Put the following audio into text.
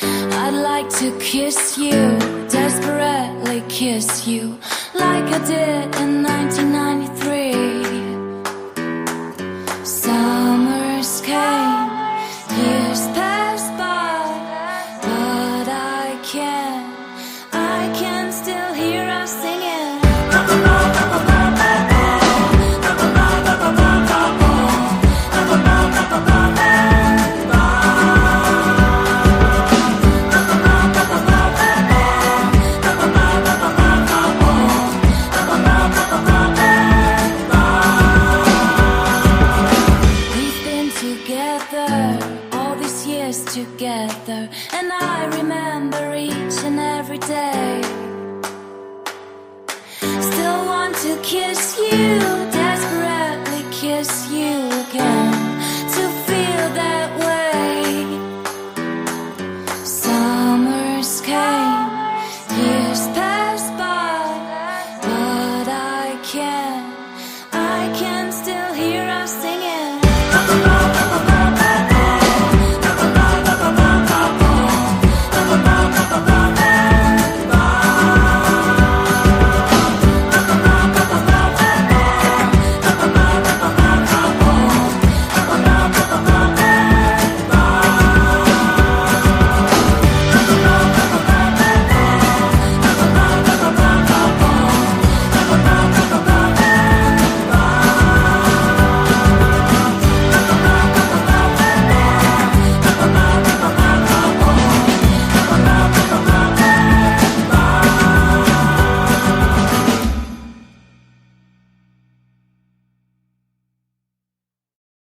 I'd like to kiss you, desperately kiss you, like I did in 1993. Summers came, years passed by, but I can still hear us singing. Together, and I remember each and every day. Still want to kiss you, desperately kiss you again.